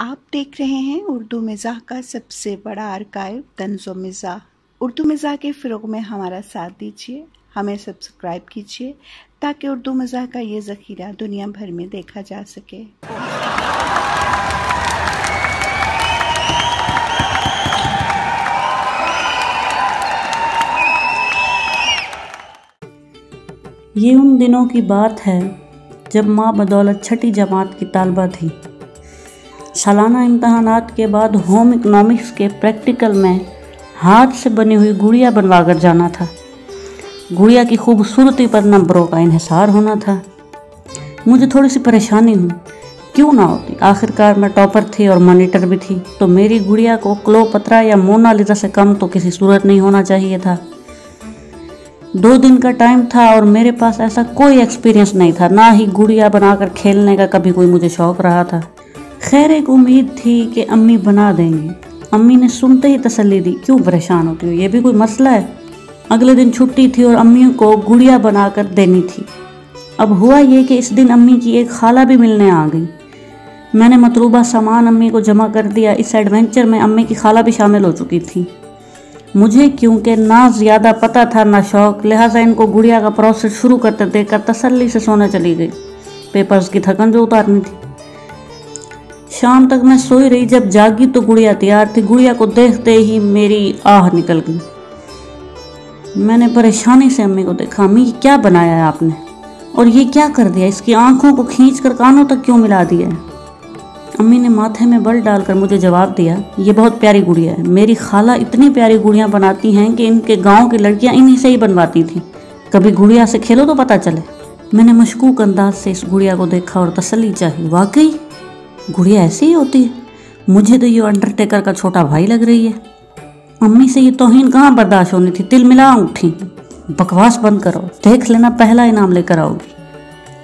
आप देख रहे हैं उर्दू मिज़ाह का सबसे बड़ा आर्काइव तंज़ो मिज़ाह। उर्दू मिज़ाह के फ़रोग़ में हमारा साथ दीजिए, हमें सब्सक्राइब कीजिए ताकि उर्दू मिज़ाह का ये ज़ख़ीरा दुनिया भर में देखा जा सके। ये उन दिनों की बात है जब माँ बदौलत छठी जमात की तालबा थी। सालाना इम्तहानात के बाद होम इकोनॉमिक्स के प्रैक्टिकल में हाथ से बनी हुई गुड़िया बनवा कर जाना था। गुड़िया की खूबसूरती पर नंबरों का इन्हिसार होना था। मुझे थोड़ी सी परेशानी हुई, क्यों ना होती, आखिरकार मैं टॉपर थी और मॉनिटर भी थी, तो मेरी गुड़िया को क्लोपत्रा या मोनालिसा से कम तो किसी सूरत नहीं होना चाहिए था। 2 दिन का टाइम था और मेरे पास ऐसा कोई एक्सपीरियंस नहीं था, ना ही गुड़िया बनाकर खेलने का कभी कोई मुझे शौक़ रहा था। खैर एक उम्मीद थी कि अम्मी बना देंगी। अम्मी ने सुनते ही तसल्ली दी, क्यों परेशान होती हो, ये भी कोई मसला है। अगले दिन छुट्टी थी और अम्मी को गुड़िया बनाकर देनी थी। अब हुआ ये कि इस दिन अम्मी की एक खाला भी मिलने आ गई। मैंने मतलूबा सामान अम्मी को जमा कर दिया। इस एडवेंचर में अम्मी की खाला भी शामिल हो चुकी थी। मुझे क्योंकि ना ज़्यादा पता था ना शौक़, लिहाजा इनको गुड़िया का प्रोसेस शुरू करते देखकर तसल्ली से सोने चली गई। पेपर्स की थकन जो उतारनी थी। शाम तक मैं सोई रही, जब जागी तो गुड़िया तैयार थी। गुड़िया को देखते ही मेरी आह निकल गई। मैंने परेशानी से अम्मी को देखा। अम्मी क्या बनाया है आपने, और ये क्या कर दिया, इसकी आंखों को खींचकर कानों तक क्यों मिला दिया है। अम्मी ने माथे में बल डालकर मुझे जवाब दिया, ये बहुत प्यारी गुड़िया है। मेरी खाला इतनी प्यारी गुड़ियाँ बनाती हैं कि इनके गांव की लड़कियां इन्हीं से ही बनवाती थी। कभी गुड़िया से खेलो तो पता चले। मैंने मशकूक अंदाज से इस गुड़िया को देखा और तसल्ली चाही। वाकई गुड़िया ऐसी ही होती है। मुझे तो ये अंडरटेकर का छोटा भाई लग रही है। अम्मी से ये तौहीन कहाँ बर्दाश्त होनी थी। तिल मिला उठी। बकवास बंद करो, देख लेना पहला इनाम लेकर आओगी।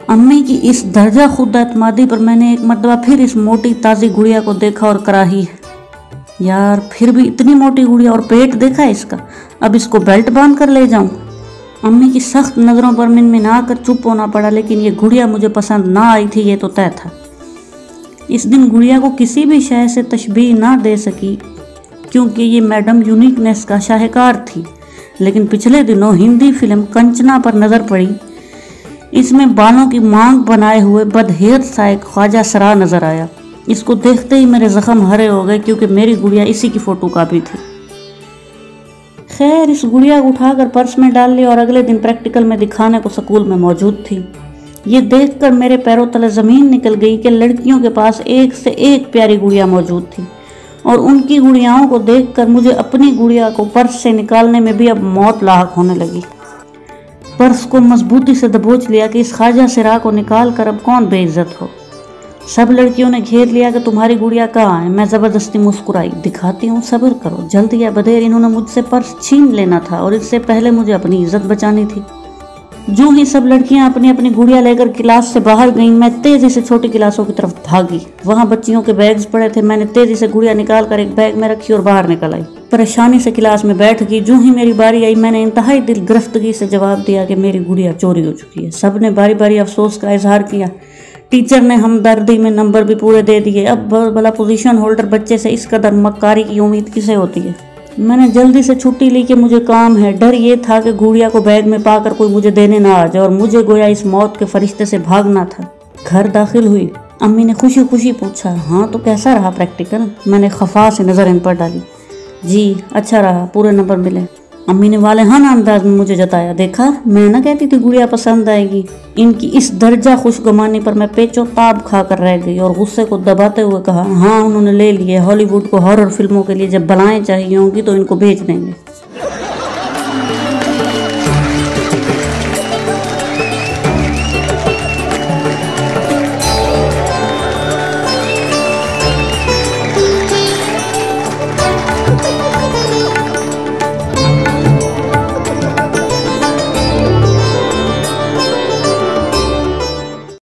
अम्मी की इस दर्जा खुद एतमादी पर मैंने एक मरतबा फिर इस मोटी ताज़ी गुड़िया को देखा और कराही है। यार फिर भी इतनी मोटी गुड़िया, और पेट देखा है इसका। अब इसको बेल्ट बांध कर ले जाऊं। अम्मी की सख्त नज़रों पर मिनमिना कर चुप होना पड़ा, लेकिन ये गुड़िया मुझे पसंद ना आई थी, ये तो तय था। इस दिन गुड़िया को किसी भी शय से तशबीह ना दे सकी, क्योंकि ये मैडम यूनिकनेस का शाहकार थी। लेकिन पिछले दिनों हिंदी फिल्म कंचना पर नज़र पड़ी। इसमें बालों की मांग बनाए हुए बदहेयत सा एक ख्वाजा सरा नज़र आया। इसको देखते ही मेरे ज़ख्म हरे हो गए, क्योंकि मेरी गुड़िया इसी की फ़ोटो कापी थी। खैर इस गुड़िया को उठाकर पर्स में डाल लिया और अगले दिन प्रैक्टिकल में दिखाने को स्कूल में मौजूद थी। ये देखकर मेरे पैरों तले ज़मीन निकल गई कि लड़कियों के पास एक से एक प्यारी गुड़िया मौजूद थी, और उनकी गुड़ियाओं को देखकर मुझे अपनी गुड़िया को पर्स से निकालने में भी अब मौत लाहक होने लगी। पर्स को मजबूती से दबोच लिया कि इस ख्वाजा सिरा को निकाल कर अब कौन बेइज्जत हो। सब लड़कियों ने घेर लिया कि तुम्हारी गुड़िया कहाँ है। मैं ज़बरदस्ती मुस्कुराई, दिखाती हूँ, सब्र करो। जल्द या बदेर इन्होंने मुझसे पर्स छीन लेना था, और इससे पहले मुझे अपनी इज्जत बचानी थी। जो ही सब लड़कियां अपनी अपनी गुड़िया लेकर क्लास से बाहर गईं, मैं तेजी से छोटी क्लासों की तरफ भागी। वहां बच्चियों के बैग्स पड़े थे। मैंने तेजी से गुड़िया निकाल कर एक बैग में रखी और बाहर निकल आई। परेशानी से क्लास में बैठ गई। जो ही मेरी बारी आई, मैंने इंतहाई दिल गिरफ्तगी से जवाब दिया कि मेरी गुड़िया चोरी हो चुकी है। सब ने बारी बारी अफसोस का इजहार किया। टीचर ने हमदर्दी में नंबर भी पूरे दे दिए। अब भला पोजीशन होल्डर बच्चे से इस कदर मक्कारी की उम्मीद किसे होती है। मैंने जल्दी से छुट्टी ली कि मुझे काम है। डर ये था कि गुड़िया को बैग में पाकर कोई मुझे देने ना आ जाए और मुझे गोया इस मौत के फरिश्ते से भागना था। घर दाखिल हुई। अम्मी ने खुशी खुशी पूछा, हाँ तो कैसा रहा प्रैक्टिकल। मैंने खफा से नज़र इन पर डाली। जी अच्छा रहा, पूरे नंबर मिले। अम्मी ने वालेहाना अंदाज में मुझे जताया, देखा मैं ना कहती थी गुड़िया पसंद आएगी। इनकी इस दर्जा खुशगमानी पर मैं पेचो ताब खाकर रह गई और गुस्से को दबाते हुए कहा, हाँ उन्होंने ले लिए। हॉलीवुड को हॉरर फिल्मों के लिए जब बलाएं चाहिए होंगी तो इनको भेज देंगे।